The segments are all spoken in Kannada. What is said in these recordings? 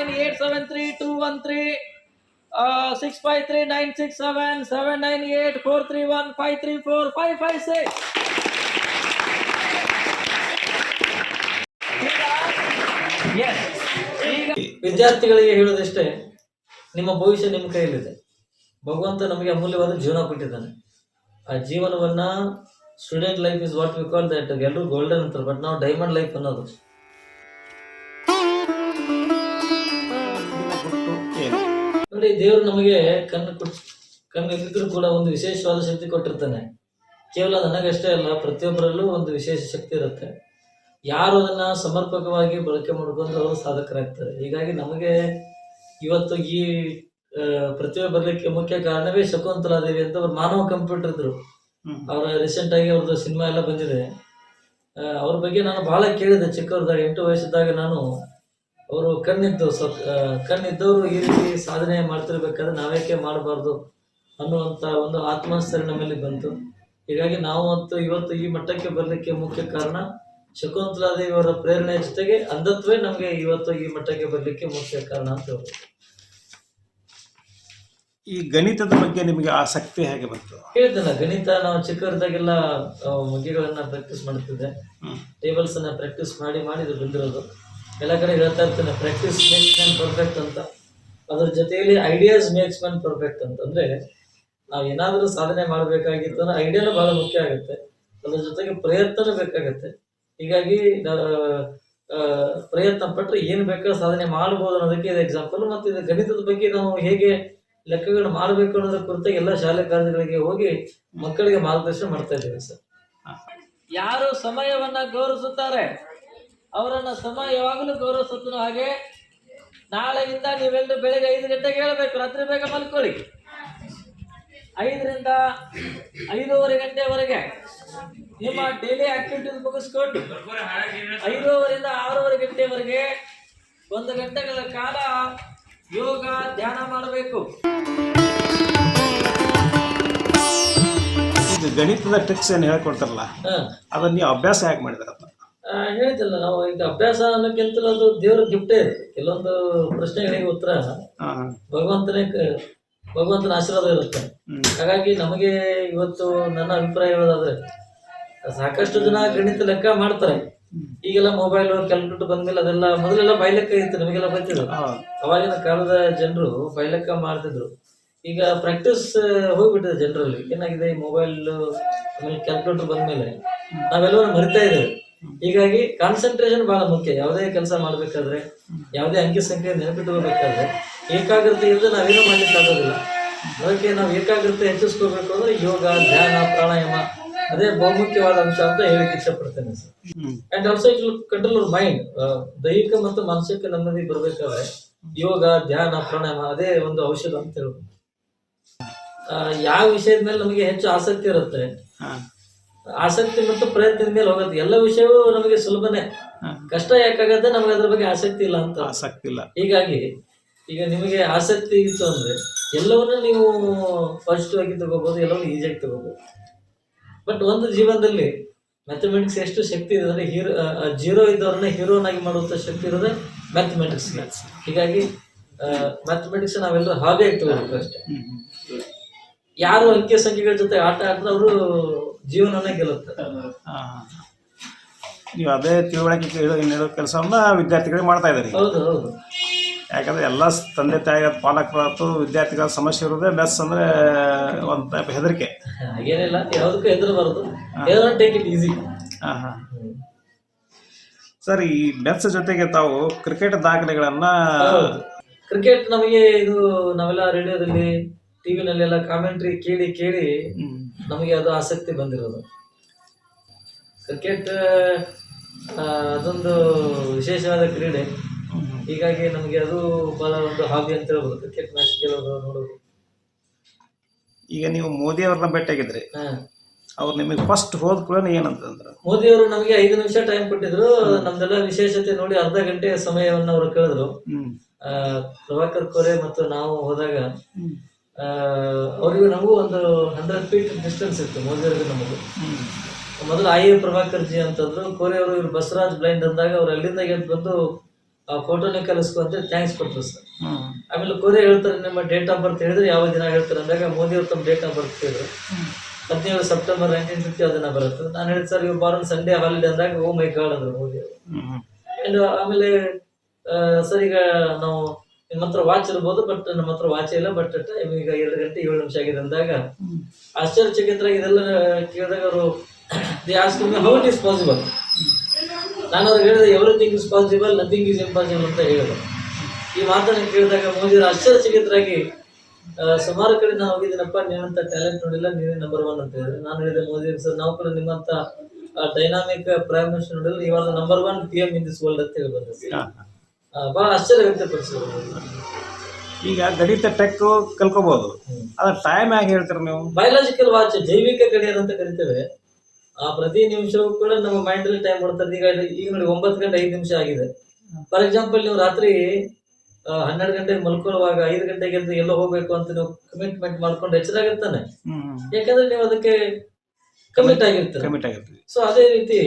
79873213 6539677 798431534 ವಿದ್ಯಾರ್ಥಿಗಳಿಗೆ ಹೇಳೋದಿಷ್ಟೇ, ನಿಮ್ಮ ಭವಿಷ್ಯ ನಿಮ್ಮ ಕೈಯಲ್ಲಿದೆ. ಭಗವಂತ ನಮಗೆ ಅಮೂಲ್ಯವಾದ ಜೀವನ ಕೊಟ್ಟಿದ್ದಾನೆ. ಆ ಜೀವನವನ್ನ student life is what we call that. ಎಲ್ಲರೂ ಗೋಲ್ಡನ್ ಅಂತಾರೆ, ಬಟ್ ನಾವು ಡೈಮಂಡ್ ಲೈಫ್ ಅನ್ನೋದು. ನೋಡಿ, ದೇವರು ನಮಗೆ ಕಣ್ಣಿದ್ರೂ ಕೂಡ ಒಂದು ವಿಶೇಷವಾದ ಶಕ್ತಿ ಕೊಟ್ಟಿರ್ತಾನೆ. ಕೇವಲ ನನಗಷ್ಟೇ ಅಲ್ಲ, ಪ್ರತಿಯೊಬ್ಬರಲ್ಲೂ ಒಂದು ವಿಶೇಷ ಶಕ್ತಿ ಇರುತ್ತೆ. ಯಾರು ಅದನ್ನ ಸಮರ್ಪಕವಾಗಿ ಬಳಕೆ ಮಾಡಿಕೊಂಡು ಅವರು ಸಾಧಕರಾಗ್ತಾರೆ. ಹೀಗಾಗಿ ನಮಗೆ ಇವತ್ತು ಈ ಪ್ರತಿಭೆ ಬರಲಿಕ್ಕೆ ಮುಖ್ಯ ಕಾರಣವೇ ಶಕುಂತಲಾದೇವಿ ಅಂತ ಅವ್ರು ಮಾನವ ಕಂಪ್ಯೂಟರ್ ಇದ್ರು. ಅವರ ರೀಸೆಂಟ್ ಆಗಿ ಅವ್ರದ್ದು ಸಿನಿಮಾ ಎಲ್ಲ ಬಂದಿದೆ. ಅವ್ರ ಬಗ್ಗೆ ನಾನು ಬಹಳ ಕೇಳಿದೆ. ಚಿಕ್ಕವ್ರದಾಗ 8 ವಯಸ್ಸಿದ್ದಾಗ ನಾನು ಅವರು ಕಣ್ಣಿದ್ದವರು ಈ ರೀತಿ ಸಾಧನೆ ಮಾಡ್ತಿರ್ಬೇಕಾದ್ರೆ ನಾವೇಕೆ ಮಾಡಬಾರ್ದು ಅನ್ನುವಂಥ ಒಂದು ಆತ್ಮಸ್ಥೈರ್ಯ ನಮ್ಮಲ್ಲಿ ಬಂತು. ಹೀಗಾಗಿ ನಾವು ಇವತ್ತು ಈ ಮಟ್ಟಕ್ಕೆ ಬರಲಿಕ್ಕೆ ಮುಖ್ಯ ಕಾರಣ ಶಕುಂತಲಾದೇವಿ ಅವರ ಪ್ರೇರಣೆಯ ಜೊತೆಗೆ ಅಂಧತ್ವೇ ನಮಗೆ ಇವತ್ತು ಈ ಮಟ್ಟಕ್ಕೆ ಬರಲಿಕ್ಕೆ ಮುಖ್ಯ ಕಾರಣ ಅಂತ ಹೇಳ್ಬೋದು. ಈ ಗಣಿತದ ಬಗ್ಗೆ ನಿಮಗೆ ಆಸಕ್ತಿ ಹೇಗೆ ಬಂತು? ಹೇಳ್ತೇನೆ, ಗಣಿತ ನಾವು ಚಿಕ್ಕವರಿದ್ದಾಗೆಲ್ಲ ಮುಗಿಗಳನ್ನ ಪ್ರಾಕ್ಟೀಸ್ ಮಾಡ್ತಿದ್ದೆ. ಟೇಬಲ್ಸ್ ಅನ್ನ ಪ್ರಾಕ್ಟೀಸ್ ಮಾಡಿ ಇದು ಬಂದಿರೋದು. ಎಲ್ಲ ಕಡೆ ಹೇಳ್ತಾ ಇರ್ತೇನೆ, ಪ್ರಾಕ್ಟೀಸ್ ಮೇಕ್ಸ್ ಮ್ಯಾನ್ ಪರ್ಫೆಕ್ಟ್ ಅಂತ. ಅದ್ರ ಜೊತೆಯಲ್ಲಿ ಐಡಿಯಾಸ್ ಮೇಕ್ಸ್ ಮ್ಯಾನ್ ಪರ್ಫೆಕ್ಟ್ ಅಂತಂದ್ರೆ, ನಾವು ಏನಾದರೂ ಸಾಧನೆ ಮಾಡಬೇಕಾಗಿತ್ತು ಅಂದ್ರೆ ಐಡಿಯಾನು ಬಹಳ ಮುಖ್ಯ ಆಗುತ್ತೆ. ಅದ್ರ ಜೊತೆಗೆ ಪ್ರಯತ್ನ ಬೇಕಾಗತ್ತೆ. ಹೀಗಾಗಿ ಪ್ರಯತ್ನ ಪಟ್ಟರೆ ಏನು ಬೇಕಾದ್ರೂ ಸಾಧನೆ ಮಾಡ್ಬೋದು ಅನ್ನೋದಕ್ಕೆ ಇದು ಎಕ್ಸಾಂಪಲ್. ಮತ್ತು ಇದು ಗಣಿತದ ಬಗ್ಗೆ ನಾವು ಹೇಗೆ ಲೆಕ್ಕಗಳು ಮಾಡಬೇಕು ಅನ್ನೋದ್ರ ಕುರಿತಾಗಿ ಎಲ್ಲ ಶಾಲೆ ಕಾಲೇಜುಗಳಿಗೆ ಹೋಗಿ ಮಕ್ಕಳಿಗೆ ಮಾರ್ಗದರ್ಶನ ಮಾಡ್ತಾ ಇದ್ದೇವೆ ಸರ್. ಯಾರು ಸಮಯವನ್ನ ಗೌರವಿಸುತ್ತಾರೆ ಅವರನ್ನ ಸಮಯ ಯಾವಾಗಲೂ ಗೌರವಿಸುತ್ತೋ ಹಾಗೆ ನಾಳೆಯಿಂದ ನೀವೆಲ್ಲರೂ ಬೆಳಗ್ಗೆ 5 ಗಂಟೆಗೆ ಹೇಳಬೇಕು, ರಾತ್ರಿ ಬೇಗ ಮಲ್ಕೊಳ್ಳಿ. 5ರಿಂದ 5:30 ಗಂಟೆವರೆಗೆ ನಿಮ್ಮ ಡೈಲಿ ಆಕ್ಟಿವಿಟೀಸ್ ಮುಗಿಸ್ಕೊಂಡು 5:30ರಿಂದ 6:30 ಗಂಟೆವರೆಗೆ 1 ಗಂಟೆಗಳ ಕಾಲ ಯೋಗ ಧ್ಯಾನ ಮಾಡಬೇಕು. ಇದು ಗಣಿತದ ಟ್ರಿಕ್ಸ್ ಏನು ಹೇಳ್ಕೊಡ್ತಾರಲ್ಲ, ಅದನ್ನ ನೀವು ಅಭ್ಯಾಸ ಹೇಗೆ ಮಾಡಿದಾರ? ಹೇಳಿದ್ದಲ್ಲ, ನಾವು ಈಗ ಅಭ್ಯಾಸ ಅನ್ನೋಕ್ಕಿಂತಲೂ ಅದು ದೇವರ ಗಿಫ್ಟೇ ಇದೆ. ಕೆಲವೊಂದು ಪ್ರಶ್ನೆಗಳಿಗೆ ಉತ್ತರ ಭಗವಂತನ ಆಶೀರ್ವಾದ ಇರುತ್ತೆ. ಹಾಗಾಗಿ ನಮಗೆ ಇವತ್ತು ನನ್ನ ಅಭಿಪ್ರಾಯ ಹೇಳೋದಾದ್ರೆ, ಸಾಕಷ್ಟು ಜನ ಗಣಿತ ಲೆಕ್ಕ ಮಾಡ್ತಾರೆ. ಈಗೆಲ್ಲ ಮೊಬೈಲ್ ಕ್ಯಾಲ್ಕುಲೇಟರ್ ಬಂದ್ಮೇಲೆ ಅದೆಲ್ಲ ಮೊದಲೆಲ್ಲ ಬೈಲೆಕ್ಕ ಇತ್ತು, ನಮಗೆಲ್ಲ ಗೊತ್ತಿದ್ರು. ಅವಾಗಿನ ಕಾಲದ ಜನರು ಬೈಲೆಕ್ಕ ಮಾಡ್ತಿದ್ರು. ಈಗ ಪ್ರಾಕ್ಟೀಸ್ ಹೋಗ್ಬಿಟ್ಟಿದೆ ಜನರಲ್ಲಿ. ಏನಾಗಿದೆ, ಈ ಮೊಬೈಲ್ ಆಮೇಲೆ ಕ್ಯಾಲ್ಕುಲೇಟರ್ ಬಂದ್ಮೇಲೆ ನಾವೆಲ್ಲರೂ ಮರಿತಾ ಇದ್ದೇವೆ. ಹೀಗಾಗಿ ಕಾನ್ಸಂಟ್ರೇಷನ್ ಬಹಳ ಮುಖ್ಯ. ಯಾವುದೇ ಕೆಲಸ ಮಾಡ್ಬೇಕಾದ್ರೆ, ಯಾವುದೇ ಅಂಕಿ ಸಂಖ್ಯೆ ನೆನಪಿಟ್ಕೋಬೇಕಾದ್ರೆ ಏಕಾಗ್ರತೆ ಇಲ್ಲದೆ ನಾವೇನೂ ಮಾಡ್ಲಿಕ್ಕೆ ಆಗೋದಿಲ್ಲ. ಅದಕ್ಕೆ ನಾವು ಏಕಾಗ್ರತೆ ಹೆಚ್ಚಿಸ್ಕೋಬೇಕು ಅಂದ್ರೆ ಯೋಗ, ಧ್ಯಾನ, ಪ್ರಾಣಾಯಾಮ ಅದೇ ಬಹುಮುಖ್ಯವಾದ ಅಂಶ ಅಂತ ಹೇಳಿಕ್ಕೆ ಇಷ್ಟಪಡ್ತೇನೆ sir. And also it will control our mind. ದೈಹಿಕ ಮತ್ತು ಮಾನಸಿಕ ನೆಮ್ಮದಿ ಬರ್ಬೇಕಾದ್ರೆ ಯೋಗ, ಧ್ಯಾನ, ಪ್ರಾಣಾಯಾಮ ಅದೇ ಒಂದು ಔಷಧ ಅಂತ ಹೇಳ್ಬೋದು. ಯಾವ ವಿಷಯದ ಮೇಲೆ ನಮಗೆ ಹೆಚ್ಚು ಆಸಕ್ತಿ ಇರುತ್ತೆ, ಆಸಕ್ತಿ ಮತ್ತು ಪ್ರಯತ್ನದ ಮೇಲೆ ಹೋಗುತ್ತೆ. ಎಲ್ಲ ವಿಷಯವೂ ನಮಗೆ ಸುಲಭನೇ. ಕಷ್ಟ ಯಾಕಾಗತ್ತೆ, ನಮಗೆ ಅದ್ರ ಬಗ್ಗೆ ಆಸಕ್ತಿ ಇಲ್ಲ ಅಂತ. ಆಸಕ್ತಿ ಇಲ್ಲ. ಹೀಗಾಗಿ ಈಗ ನಿಮಗೆ ಆಸಕ್ತಿ ಇತ್ತು ಅಂದ್ರೆ ಎಲ್ಲವನ್ನೂ ನೀವು ಪಾಸಿಟಿವ್ ಆಗಿ ತಗೋಬಹುದು, ಎಲ್ಲವನ್ನೂ ಈಸಿಯಾಗಿ ತಗೋಬಹುದು. ಬಟ್ ಒಂದು ಜೀವನದಲ್ಲಿ ಮ್ಯಾಥಮೆಟಿಕ್ಸ್ ಎಷ್ಟು ಶಕ್ತಿ ಇದೆ ಅಂದ್ರೆ, ಜೀರೋ ಇದ್ದವ್ರನ್ನ ಹೀರೋನಾಗಿ ಮಾಡುವಂತ ಶಕ್ತಿ ಇರೋದೇ ಮ್ಯಾಥಮೆಟಿಕ್ಸ್. ಹೀಗಾಗಿ ಮ್ಯಾಥಮೆಟಿಕ್ಸ್ ನಾವೆಲ್ಲರೂ ಹಾಬಿಯಾಗಿ ತಗೋಬೇಕು ಅಷ್ಟೇ. ಯಾರು ಅಂಕಿ ಸಂಖ್ಯೆಗಳ ಜೊತೆ ಆಟ ಆಡಿದ್ರೆ ಅವರು ಜೀವನನೇ ಗೆಲ್ಲುತ್ತೆ. ನೀವು ಅದೇ ತಿಳುವಳಿಕೆ ನೀಡೋ ಕೆಲಸವನ್ನ ವಿದ್ಯಾರ್ಥಿಗಳಿಗೆ ಮಾಡ್ತಾ ಇದ್ದಾರೆ. ಹೌದು ಹೌದು. ಯಾಕಂದ್ರೆ ಎಲ್ಲ ತಂದೆ ತಾಯಿಗಳ ಪಾಲಕರು ವಿದ್ಯಾರ್ಥಿಗಳ ಸಮಸ್ಯೆ ಇರೋದೇ ಮೆಸ್ ಅಂದ್ರೆ ಒಂದು ಟೈಪ್ ಹೆದರಿಕೆ. ಹಾಗೇನಿಲ್ಲ, ಯಾವುದಕ್ಕೂ ಹೆದರಬಾರದು. Take it easy. ಸರ್, ಈ ಮೆಸ್ ಜೊತೆಗೆ ತಾವು ಕ್ರಿಕೆಟ್ ದಾಖಲೆಗಳನ್ನ, ಕ್ರಿಕೆಟ್ ನಮಗೆ ಇದು ನಾವೆಲ್ಲ ರೇಡಿಯೋದಲ್ಲಿ ಟಿವಿನಲ್ಲೆಲ್ಲ ಕಾಮೆಂಟ್ರಿ ಕೇಳಿ ನಮಗೆ ಅದು ಆಸಕ್ತಿ ಬಂದಿರೋದು. ಕ್ರಿಕೆಟ್ ಅದೊಂದು ವಿಶೇಷವಾದ ಕ್ರೀಡೆ. ಹೀಗಾಗಿ ನಮಗೆ ಅದು ಬಹಳ ಒಂದು ಹಾಬಿ ಅಂತ ಹೇಳ್ಬೋದು, ಕ್ರಿಕೆಟ್ ಮ್ಯಾಚ್ ಕೇಳೋದು, ನೋಡೋದು. ಈಗ ನೀವು ಮೋದಿ ಅವ್ರನ್ನ ಭೇಟಿಯಾಗಿದ್ರಿ, ಅವ್ರು ನಿಮಗೆ ಫಸ್ಟ್ ಹೋದ ಕೂಡ ಏನಂತಂದ್ರು? ಮೋದಿ ಅವರು ನಮಗೆ 5 ನಿಮಿಷ ಟೈಮ್ ಕೊಟ್ಟಿದ್ರು. ನಮ್ದೆಲ್ಲ ವಿಶೇಷತೆ ನೋಡಿ ಅರ್ಧ ಗಂಟೆ ಸಮಯವನ್ನು ಅವರು ಕೇಳಿದ್ರು. ಪ್ರಭಾಕರ್ ಕೋರೆ ಮತ್ತು ನಾವು ಹೋದಾಗ ಅವರಿಗೂ ನಮಗೂ ಒಂದು 100 ಫೀಟ್ ಡಿಸ್ಟೆನ್ಸ್ ಇತ್ತು. ಮೋದಿ ಅವರಿಗೆ ನಮಗೂ ಮೊದಲು ಪ್ರಭಾಕರ್ ಜಿ ಅಂತಂದ್ರು. ಕೋರೆ ಅವರು ಇವ್ರು ಬಸವರಾಜ್ ಬ್ಲೈಂಡ್ ಅಂದಾಗ ಅವ್ರು ಅಲ್ಲಿಂದ ಗೆದ್ದು ಬಂದು ಆ ಫೋಟೋನೇ ಕಲಿಸ್ಕೊ ಅಂತ ಥ್ಯಾಂಕ್ಸ್ ಕೊಟ್ಟರು ಸರ್. ಹ್ಮ್ ಆಮೇಲೆ ಕೊರಿಯ ಹೇಳ್ತಾರೆ ನಿಮ್ಮ ಡೇಟ್ ಆಫ್ ಬರ್ತ್ ಹೇಳಿದ್ರೆ ಯಾವ ದಿನ ಹೇಳ್ತಾರೆ ಅಂದಾಗ ಮೋದಿ ಅವರು ತಮ್ಮ ಡೇಟ್ ಆಫ್ ಬರ್ತ್ ಹೇಳಿದ್ರು. 17 ಸೆಪ್ಟೆಂಬರ್ 1950 ಆ ದಿನ ಬರುತ್ತೆ. ನಾನು ಹೇಳಿದ್ ಸರ್ ಇವ್ ಬಾರನ್ ಸಂಡೇ ಹಾಲಿಡೇ ಅಂದಾಗ ಓ ಮೈ ಗಾಡ್ ಅಂದ್ರು ಮೋದಿ ಅವರು. ಹ್ಮ್ ಅಂಡ್ ಆಮೇಲೆ ಸರ್ ಈಗ ನಾವು ನಿಮ್ಮ ಹತ್ರ ವಾಚ್ ಇರ್ಬೋದು ಬಟ್ ನಮ್ಮ ಹತ್ರ ವಾಚ್ ಇಲ್ಲ, ಬಟ್ ಟೈಮ್ ಈಗ 2 ಗಂಟೆ 7 ನಿಮಿಷ ಆಗಿದೆ ಅಂದಾಗ ಆಶ್ಚರ್ಯಚಕಿತರಾಗಿ ಇದೆಲ್ಲ ಕೇಳಿದಾಗ ಅವರು they ask me how it is possible. ನಾನು ಅವ್ರಿಗೆ ಹೇಳಿದೆ everything is possible, nothing is impossible ಅಂತ ಹೇಳಿದೆ. ಈ ಮಾತನ್ನು ಕೇಳಿದಾಗ ಮೋದಿಯವರು ಆಶ್ಚರ್ಯಚಕಿತರಾಗಿ ಸುಮಾರು ಕಡೆ ನಾನು ಹೋಗಿದ್ದೀನಪ್ಪ, ನೀನಂತ ಟ್ಯಾಲೆಂಟ್ ನೋಡಿಲ್ಲ, ನೀನೇ ನಂಬರ್ 1 ಅಂತ ಹೇಳಿದ್ರೆ. ನಾನು ಹೇಳಿದೆ ಮೋದಿ ಸರ್ ನಾವು ಕೂಡ ನಿಮ್ಮಂತ ಡೈನಾಮಿಕ್ ಪ್ರೈಮ್ ಮಿನಿಸ್ಟರ್ ನೋಡಿದ್ರೆ ಇವಾಗ number 1 PM in this world ಅಂತ ಹೇಳಿ ಬಂದೆ. ಬಹಳ ಆಶ್ಚರ್ಯ ವ್ಯಕ್ತಪಡಿಸಿದ್ರು. ಈಗ ಗಣಿತ ಟೆಕ್ ಕಲ್ಕೋಬಹುದು, ಅದ್ರ ಟೈಮ್ ಹೇಗೆ ಹೇಳ್ತೀರ ನೀವು? ಬಯೋಲಾಜಿಕಲ್ ವಾಚ್, ಜೈವಿಕ ಗಡಿಯಾರ ಅಂತ ಕರಿತೇವೆ. ಪ್ರತಿ ನಿಮಿಷವೂ ಕೂಡ ನಮ್ಮ ಮೈಂಡ್ ಅಲ್ಲಿ ಟೈಮ್ ಕೊಡ್ತಾರೆ. ಈಗ ನೋಡಿ 9 ಗಂಟೆ 5 ನಿಮಿಷ ಆಗಿದೆ. ಫಾರ್ ಎಕ್ಸಾಂಪಲ್ ನೀವು ರಾತ್ರಿ 12 ಗಂಟೆಗೆ ಮಲ್ಕೊಳ್ಳುವಾಗ 5 ಗಂಟೆಗೆ ಎದ್ದು ಎಲ್ಲೋ ಹೋಗ್ಬೇಕು ಅಂತ ನೀವು ಕಮಿಟ್ಮೆಂಟ್ ಮಾಡ್ಕೊಂಡು ಎಚ್ಚರಾಗಿರ್ತಾನೆ, ಯಾಕಂದ್ರೆ ನೀವು ಅದಕ್ಕೆ ಕಮಿಟ್ ಆಗಿರ್ತೀರಿ. ಸೊ ಅದೇ ರೀತಿ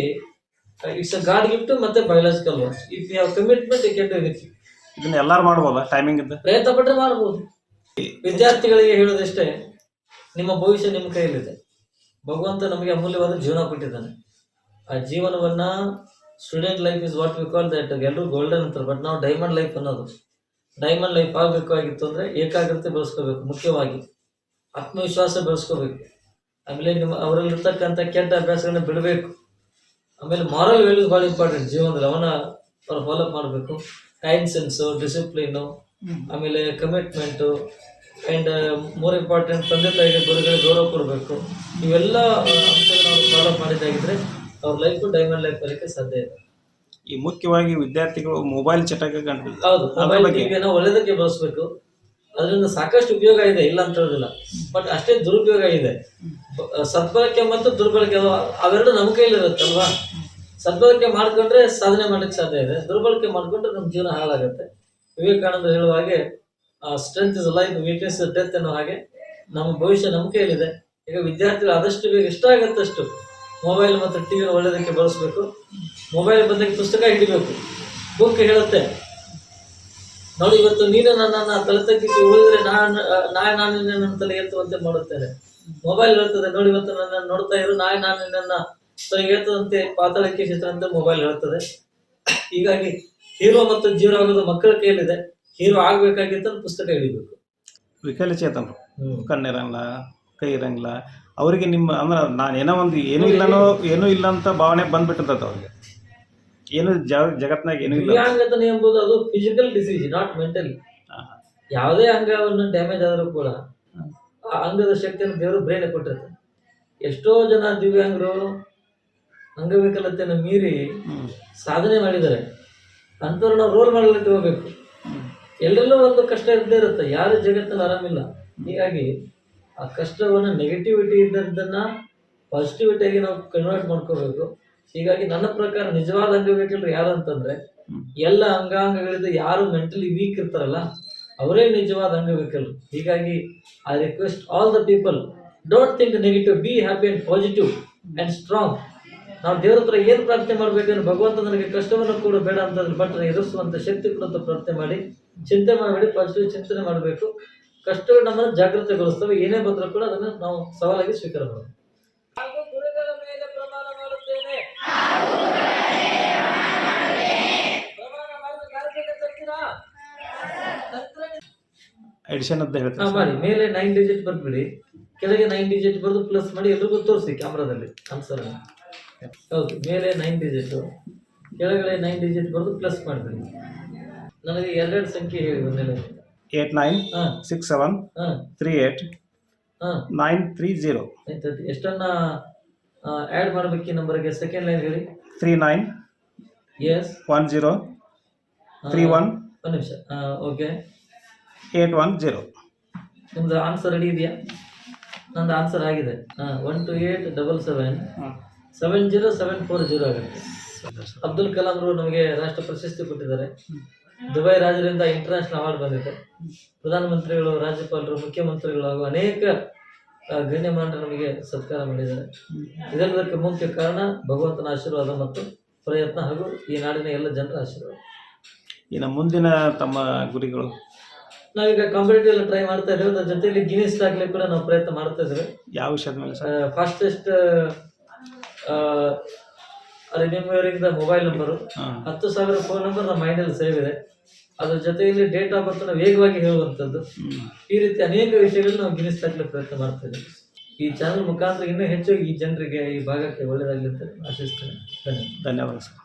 ಇಟ್ಸ್ ಅ ಗಾಡ್ ಗಿಫ್ಟ್ ಮತ್ತೆ biological watch. If you have commitment you can do anything. ಇದನ್ನ ಎಲ್ಲಾರು ಮಾಡ್ಬೋದಾ? ಟೈಮಿಂಗ್ ಇದ್ದ ಪ್ರಯತ್ನ ಪಟ್ಟರೆ ಮಾಡ್ಬೋದು. ವಿದ್ಯಾರ್ಥಿಗಳಿಗೆ ಹೇಳೋದಷ್ಟೇ, ನಿಮ್ಮ ಭವಿಷ್ಯ ನಿಮ್ಮ ಕೈಯಲ್ಲಿದೆ. ಭಗವಂತ ನಮಗೆ ಅಮೂಲ್ಯವಾದ ಜೀವನ ಕೊಟ್ಟಿದ್ದಾನೆ. ಆ ಜೀವನವನ್ನ student life is what we call that. ಎಲ್ಲರೂ ಗೋಲ್ಡನ್ ಅಂತಾರೆ, ಬಟ್ ನಾವು ಡೈಮಂಡ್ ಲೈಫ್ ಅನ್ನೋದು. ಡೈಮಂಡ್ ಲೈಫ್ ಆಗಬೇಕಾಗಿತ್ತು ಅಂದ್ರೆ ಏಕಾಗ್ರತೆ ಬೆಳೆಸ್ಕೋಬೇಕು, ಮುಖ್ಯವಾಗಿ ಆತ್ಮವಿಶ್ವಾಸ ಬೆಳೆಸ್ಕೋಬೇಕು. ಆಮೇಲೆ ಅವರಲ್ಲಿರ್ತಕ್ಕಂಥ ಕೆಟ್ಟ ಅಭ್ಯಾಸಗಳನ್ನ ಬಿಡಬೇಕು. ಆಮೇಲೆ ಮಾರಲ್ ವ್ಯಾಲ್ಯೂಸ್ ಭಾಳ ಇಂಪಾರ್ಟೆಂಟ್ ಜೀವನದಲ್ಲಿ, ಅವನ್ನ ಫಾಲೋ ಅಪ್ ಮಾಡಬೇಕು. ಟೈಮ್ ಸೆನ್ಸು, ಡಿಸಿಪ್ಲಿನು, ಆಮೇಲೆ ಕಮಿಟ್ಮೆಂಟು, ಆ್ಯಂಡ್ ಮೋರ್ ಇಂಪಾರ್ಟೆಂಟ್ ತಂದೆ ತಾಯಿಗೆ ಗುರುಗಳಿಗೆ ಗೌರವ ಕೊಡಬೇಕು. ಇವೆಲ್ಲ ಅಂಶಗಳನ್ನ ಅವ್ರು ಫಾಲೋ ಮಾಡಿದಾಗಿದ್ರೆ ಅವ್ರ ಲೈಫು ಡೈಮಂಡ್ ಲೈಫ್ ಬರೋಕ್ಕೆ ಸಾಧ್ಯ ಇದೆ. ಈ ಮುಖ್ಯವಾಗಿ ವಿದ್ಯಾರ್ಥಿಗಳು ಮೊಬೈಲ್ ಚಟಕ್ಕೆ ಹೌದು, ಮೊಬೈಲ್ ಟಿವಿಯನ್ನು ಒಳ್ಳೆದಕ್ಕೆ ಬಳಸಬೇಕು. ಅದರಿಂದ ಸಾಕಷ್ಟು ಉಪಯೋಗ ಇದೆ, ಇಲ್ಲ ಅಂತ ಹೇಳೋದಿಲ್ಲ, ಬಟ್ ಅಷ್ಟೇ ದುರುಪಯೋಗ ಇದೆ. ಸದ್ಬಳಕೆ ಮತ್ತು ದುರ್ಬಳಕೆ ಅವೆರಡು ನಮ್ಮ ಕೈಲಿರುತ್ತಲ್ವಾ. ಸದ್ಬಳಕೆ ಮಾಡ್ಕೊಂಡ್ರೆ ಸಾಧನೆ ಮಾಡ್ಲಿಕ್ಕೆ ಸಾಧ್ಯ ಇದೆ, ದುರ್ಬಳಕೆ ಮಾಡ್ಕೊಂಡ್ರೆ ನಮ್ಮ ಜೀವನ ಹಾಳಾಗುತ್ತೆ. ವಿವೇಕಾನಂದ ಹೇಳುವ ಹಾಗೆ strength is life, weakness is death ಅನ್ನೋ ಹಾಗೆ ನಮ್ಮ ಭವಿಷ್ಯ ನಮ್ಮ ಕೈಯಲ್ಲಿದೆ. ಈಗ ವಿದ್ಯಾರ್ಥಿಗಳು ಆದಷ್ಟು ಬೇಗ ಎಷ್ಟ ಆಗುತ್ತಷ್ಟು ಮೊಬೈಲ್ ಮತ್ತು ಟಿವಿನ ಒಳ್ಳೆದಕ್ಕೆ ಬಳಸಬೇಕು. ಮೊಬೈಲ್ ಬದಲಿಗೆ ಪುಸ್ತಕ ಹಿಡಿಬೇಕು. ಬುಕ್ ಹೇಳುತ್ತೆ ನೋಡಿ, ಇವತ್ತು ನೀನು ನನ್ನನ್ನು ತಲೆ ತಗ್ಗಿಸಿ ಉಳಿದ್ರೆ ನಾನು ನಿನ್ನನ್ನು ತಲೆ ಎತ್ತುವಂತೆ ಮಾಡುತ್ತೇನೆ. ಮೊಬೈಲ್ ಹೇಳ್ತದೆ ನೋಡಿ, ಇವತ್ತು ನನ್ನ ನೋಡ್ತಾ ಇರು, ನಾನು ನಿನ್ನನ್ನ ತಲೆ ಎತ್ತದಂತೆ ಪಾತಾಳಕ್ಕೆ ಚಿತ್ರಂತೆ ಮೊಬೈಲ್ ಹೇಳ್ತದೆ. ಹೀಗಾಗಿ ಹೀರೋ ಮತ್ತು ಜೀರೋ ಆಗೋದು ಮಕ್ಕಳ ಕೈಯಲ್ಲಿದೆ. ಹೀರೋ ಆಗ್ಬೇಕಾಗಿತ್ತು ಪುಸ್ತಕ ಹಿಡಿಬೇಕು. ವಿಕಲಚೇತನರು, ಕಣ್ಣಿರಂಗಿಲ್ಲ, ಕೈ ಇರಂಗಿಲ್ಲ, ಅವರಿಗೆ ನಿಮ್ಮ ಅಂದ್ರೆ ನಾನು ಏನೂ ಇಲ್ಲ ಅಂತ ಭಾವನೆ ಬಂದ್ಬಿಟ್ಟಿರ್ತದೆ ಅವ್ರಿಗೆ. ಏನು ಜಗತ್ನಾಗ ಏನೂ ಇಲ್ಲ. ದಿವ್ಯಾಂಗತನ ಎಂಬುದು ಅದು ಫಿಸಿಕಲ್ ಡಿಸೀಸ್, ನಾಟ್ ಮೆಂಟಲಿ. ಯಾವುದೇ ಅಂಗವನ್ನು ಡ್ಯಾಮೇಜ್ ಆದರೂ ಕೂಡ ಆ ಅಂಗದ ಶಕ್ತಿಯನ್ನು ದೇವರು ಬ್ರೈನ್ ಕೊಟ್ಟಿರ್ತಾರೆ. ಎಷ್ಟೋ ಜನ ದಿವ್ಯಾಂಗರು ಅಂಗವಿಕಲತೆಯನ್ನು ಮೀರಿ ಸಾಧನೆ ಮಾಡಿದ್ದಾರೆ. ಅಂಥವ್ರು ನಾವು ರೋಲ್ ಮಾಡಲು ತಗೋಬೇಕು. ಎಲ್ಲೆಲ್ಲೋ ಒಂದು ಕಷ್ಟ ಇದ್ದೇ ಇರುತ್ತೆ, ಯಾರು ಜಗತ್ತಲ್ಲಿ ಆರಾಮಿಲ್ಲ. ಹೀಗಾಗಿ ಆ ಕಷ್ಟವನ್ನು ನೆಗೆಟಿವಿಟಿ ಇದ್ದದ್ದನ್ನು ಪಾಸಿಟಿವಿಟಿಯಾಗಿ ನಾವು ಕನ್ವರ್ಟ್ ಮಾಡ್ಕೋಬೇಕು. ಹೀಗಾಗಿ ನನ್ನ ಪ್ರಕಾರ ನಿಜವಾದ ಅಂಗವಿಕಲರು ಯಾರು ಅಂತಂದ್ರೆ, ಎಲ್ಲ ಅಂಗಾಂಗಗಳಿಂದ ಯಾರು ಮೆಂಟಲಿ ವೀಕ್ ಇರ್ತಾರಲ್ಲ ಅವರೇ ನಿಜವಾದ ಅಂಗವಿಕಲರು. ಹೀಗಾಗಿ I request all the people, don't think negative, be happy and positive and strong. ನಾವು ದೇವ್ರ ಹತ್ರ ಏನು ಪ್ರಾರ್ಥನೆ ಮಾಡಬೇಕಂದ್ರೆ, ಭಗವಂತ ನನಗೆ ಕಷ್ಟವನ್ನು ಕೂಡ ಬೇಡ ಅಂತಂದ್ರೆ, ಬಟ್ ಎದುರಿಸುವಂಥ ಶಕ್ತಿ ಕೂಡ ಅಂತ ಪ್ರಾರ್ಥನೆ ಮಾಡಿ, ಚಿಂತೆ ಮಾಡಬೇಡಿ, ಪಾಸಿಟಿವ್ ಚಿಂತನೆ ಮಾಡಬೇಕು. ಕಷ್ಟಗಳು ನಮ್ಮನ್ನು ಜಾಗೃತೆಗೊಳಿಸ್ತವೆ. ಏನೇ ಬಂದರೂ ಕೂಡ ಅದನ್ನು ನಾವು ಸವಾಲಾಗಿ ಸ್ವೀಕಾರ ಮಾಡಬೇಕು. ಗುರುಗಳ ಮೇಲೆ ಪ್ರಮಾಣ ಮಾಡುತ್ತೇನೆ, ಪ್ರಮಾಣ ಮಾಡಿದ ಕಾರ್ಯಕ್ರಮ ತರ್ತೀರಾ? ಎಡಿಷನ್ ಅಂತ ಹೇಳ್ತಾರೆ ಮಾಡಿ. ಮೇಲೆ 9 ಡಿಜಿಟ್ ಬರ್ಬಿಡಿ, ಕೆಳಗೆ 9 ಡಿಜಿಟ್ ಬರೆದು ಪ್ಲಸ್ ಮಾಡಿ ಎಲ್ರಿಗೂ ತೋರಿಸಿ ಕ್ಯಾಮ್ರಾದಲ್ಲಿ ಆನ್ಸರ್. ಹೌದು, ಮೇಲೆ 9 ಡಿಜಿಟ್, ಕೆಳಗಡೆ 9 ಡಿಜಿಟ್ ಬರೆದು ಪ್ಲಸ್ ಮಾಡಿಬಿಡಿ. ನನಗೆ 2 ಸಂಖ್ಯೆ ಹೇಳಿ ಬಂದಿಲ್ಲ. 896738 930. ಎಷ್ಟನ್ನ ಆ್ಯಡ್ ಮಾಡಬೇಕು ಈ ನಂಬರ್ಗೆ? ಸೆಕೆಂಡ್ ಲೈನ್ ಹೇಳಿ. 39 ಎಸ್ 10 31 ಒಂದು ನಿಮಿಷ. ಓಕೆ, 810. ನಿಮ್ದು ಆನ್ಸರ್ ರೆಡಿ ಇದೆಯಾ? ನಂದು ಆನ್ಸರ್ ಆಗಿದೆ. 12877 70740 ಆಗುತ್ತೆ. ಅಬ್ದುಲ್ ಕಲಾಂ ಅವರು ನಮಗೆ ರಾಷ್ಟ್ರ ಪ್ರಶಸ್ತಿ ಕೊಟ್ಟಿದ್ದಾರೆ. ದುಬೈ ರಾಜರಿಂದ ಇಂಟರ್ನ್ಯಾಷನಲ್ ಅವಾರ್ಡ್ ಬಂದಿದೆ. ಪ್ರಧಾನಮಂತ್ರಿಗಳು, ರಾಜ್ಯಪಾಲರು, ಮುಖ್ಯಮಂತ್ರಿಗಳು ಹಾಗೂ ಅನೇಕ ಗಣ್ಯಮಾನ್ಯರು ನಮಗೆ ಸತ್ಕಾರ ಮಾಡಿದ್ದಾರೆ. ಇದೆಲ್ಲದಕ್ಕೆ ಮುಖ್ಯ ಕಾರಣ ಭಗವಂತನ ಆಶೀರ್ವಾದ ಮತ್ತು ಪ್ರಯತ್ನ ಹಾಗೂ ಈ ನಾಡಿನ ಎಲ್ಲ ಜನರ ಆಶೀರ್ವಾದ. ಇನ್ನು ಮುಂದಿನ ತಮ್ಮ ಗುರಿಗಳು? ನಾವೀಗ ಕಾಂಪಿಟೇಟಿವ್ ಎಲ್ಲ ಟ್ರೈ ಮಾಡ್ತಾ ಇದ್ದೇವೆ, ಅದ್ರ ಜೊತೆಲಿ ಗಿನ್ನಿಸ್ ದಾಖಲೆ ಕೂಡ ನಾವು ಪ್ರಯತ್ನ ಮಾಡ್ತಾ ಇದ್ದೇವೆ. ಯಾವ ವಿಷಯದ ಮೇಲೆ sir? Fastest remembering the mobile number, 10,000 phone number ನಮ್ಮ ಮೈಂಡಲ್ಲಿ ಸೇವ್ ಇದೆ. ಅದ್ರ ಜೊತೆಯಲ್ಲಿ ಡೇಟ್ ಆಫ್ ಬರ್ತ್ ವೇಗವಾಗಿ ಹೇಳುವಂಥದ್ದು, ಈ ರೀತಿ ಅನೇಕ ವಿಷಯಗಳಲ್ಲಿ ನಾವು ಗಿನ್ನಿಸ್ ದಾಖಲೆ ಪ್ರಯತ್ನ ಮಾಡ್ತಾ ಇದ್ದೇವೆ. ಈ ಚಾನಲ್ ಮುಖಾಂತರ ಇನ್ನೂ ಹೆಚ್ಚು ಈ ಜನರಿಗೆ, ಈ ಭಾಗಕ್ಕೆ ಒಳ್ಳೆಯದಾಗಲಿ ಅಂತ ಆಶಿಸ್ತೇನೆ. ಧನ್ಯವಾದ. ಧನ್ಯವಾದ ಸರ್.